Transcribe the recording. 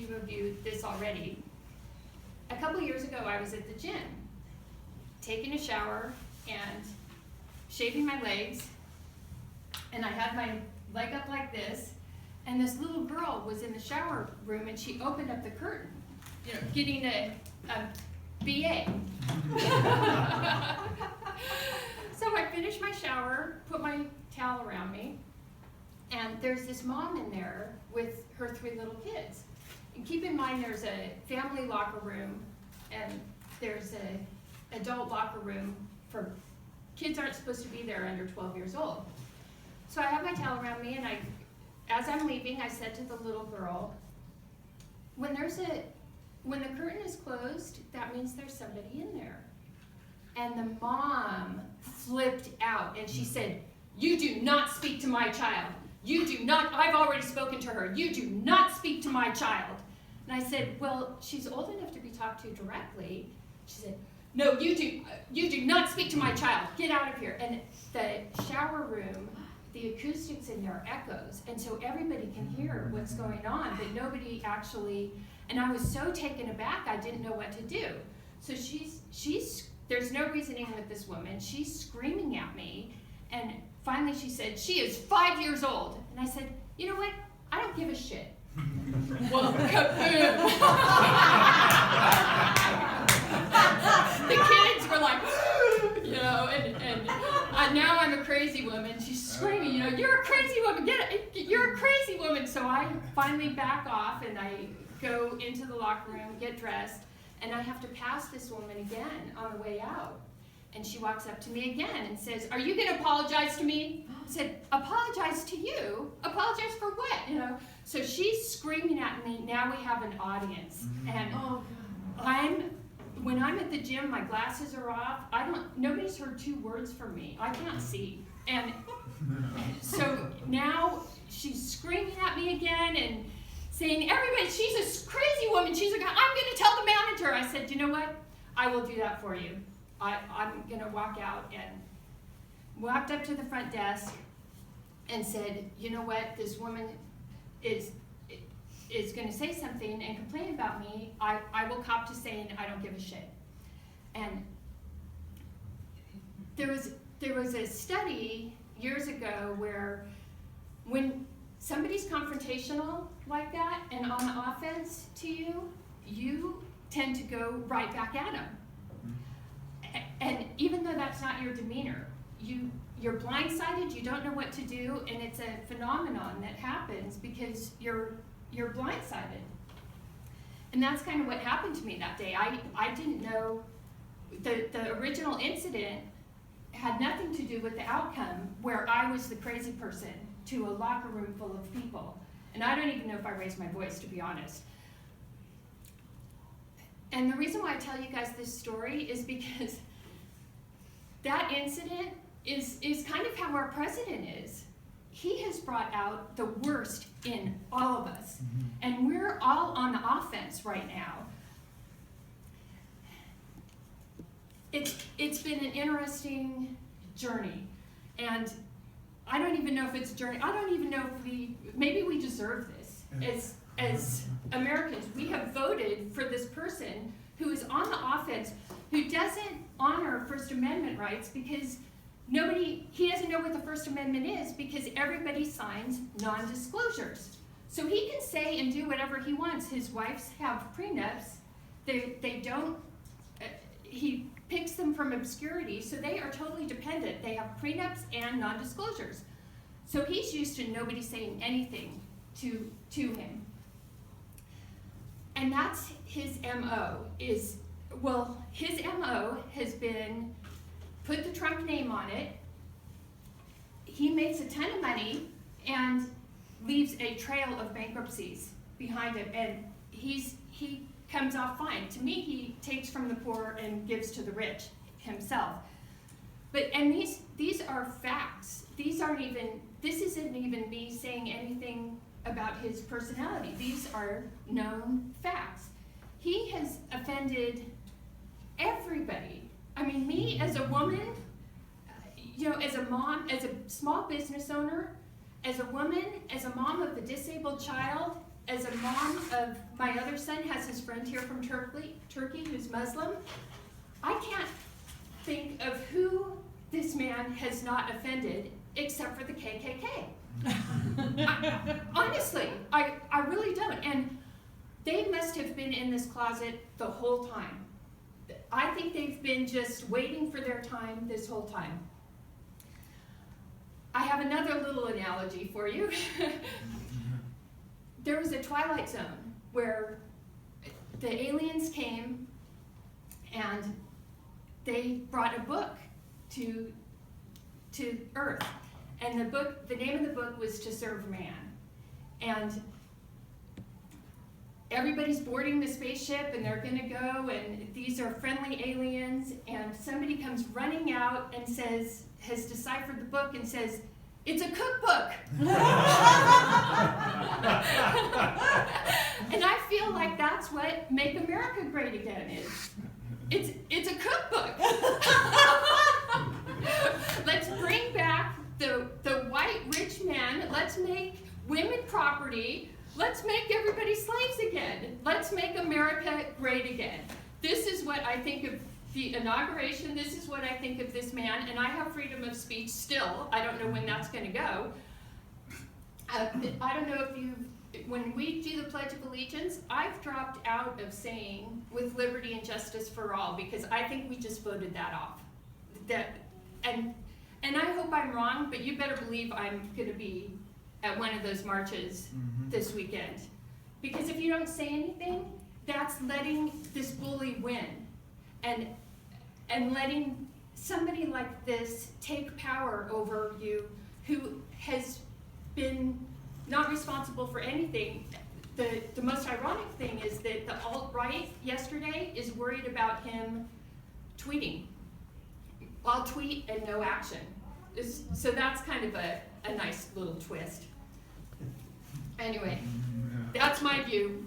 few of you this already. A couple years ago, I was at the gym, taking a shower and shaving my legs, and I had my leg up like this, and this little girl was in the shower room, and she opened up the curtain, getting a BA. So I finished my shower, put my towel around me, and there's this mom in there with her 3 little kids. And keep in mind, there's a family locker room, and there's an adult locker room for kids aren't supposed to be there under 12 years old. So I have my towel around me, and as I'm leaving, I said to the little girl, when the curtain is closed, that means there's somebody in there. And the mom flipped out, and she said, "You do not speak to my child. You do not, I've already spoken to her. You do not speak to my child." And I said, "Well, she's old enough to be talked to directly." She said, "No, you do not speak to my child. Get out of here." And the shower room, the acoustics in there echoes, and so everybody can hear what's going on, but nobody actually, and I was so taken aback, I didn't know what to do. So there's no reasoning with this woman. She's screaming at me, and finally she said, "She is 5 years old." And I said, "You know what? I don't give a shit." Well, kaboom. The kids were like, and now I'm a crazy woman. She's screaming, "You're a crazy woman, you're a crazy woman." So I finally back off, and I go into the locker room, get dressed, and I have to pass this woman again on the way out. And she walks up to me again and says, "Are you going to apologize to me?" I said, "Apologize to you? Apologize for what?" So she's screaming at me. Now we have an audience. And when I'm at the gym, my glasses are off. Nobody's heard 2 words from me. I can't see. And so now she's screaming at me again and saying, "Everybody, she's a crazy woman. I'm going to tell the manager." I said, "You know what? I will do that for you." I'm going to walk out, and walked up to the front desk and said, "You know what? This woman is going to say something and complain about me. I will cop to saying I don't give a shit." And there was a study years ago where when somebody's confrontational like that and on offense to you, you tend to go right back at them. And even though that's not your demeanor, you're blindsided, you don't know what to do, and it's a phenomenon that happens because you're blindsided. And that's kind of what happened to me that day. I didn't know the original incident had nothing to do with the outcome, where I was the crazy person to a locker room full of people. And I don't even know if I raised my voice, to be honest. And the reason why I tell you guys this story is because that incident is kind of how our president is. He has brought out the worst in all of us. And we're all on the offense right now. It's been an interesting journey. And I don't even know if it's a journey. I don't even know if maybe we deserve this. As Americans, we have voted for this person who is on the offense, who doesn't honor First Amendment rights because he doesn't know what the First Amendment is because everybody signs non-disclosures. So he can say and do whatever he wants. His wives have prenups. They don't, he picks them from obscurity, so they are totally dependent. They have prenups and non-disclosures. So he's used to nobody saying anything to him. And that's his MO, his MO has been put the Trump name on it. He makes a ton of money and leaves a trail of bankruptcies behind him, and he comes off fine. To me, he takes from the poor and gives to the rich himself. And these are facts. This isn't even me saying anything about his personality. These are known facts. He has offended everybody. I mean, me as a woman, as a mom, as a small business owner, as a woman, as a mom of a disabled child, as a mom of, my other son has his friend here from Turkey who's Muslim, I can't think of who this man has not offended except for the KKK. Honestly, I really don't. And they must have been in this closet the whole time. I think they've been just waiting for their time this whole time. I have another little analogy for you. There was a Twilight Zone where the aliens came and they brought a book to Earth. And the name of the book was To Serve Man. And everybody's boarding the spaceship and they're gonna go, and these are friendly aliens, and somebody comes running out and says, has deciphered the book and says, "It's a cookbook." And I feel like that's what Make America Great Again is. It's a cookbook. Let's bring back the white rich man. Let's make women property. Let's make everybody slaves again. Let's make America great again. This is what I think of the inauguration. This is what I think of this man, and I have freedom of speech still. I don't know when that's going to go. I don't know if you, when we do the Pledge of Allegiance, I've dropped out of saying "with liberty and justice for all" because I think we just voted that off. And I hope I'm wrong, but you better believe I'm going to be at one of those marches this weekend. Because if you don't say anything, that's letting this bully win. And letting somebody like this take power over you who has been not responsible for anything. The most ironic thing is that the alt-right yesterday is worried about him tweeting. I'll tweet and no action. So that's kind of a nice little twist. Anyway, that's my view.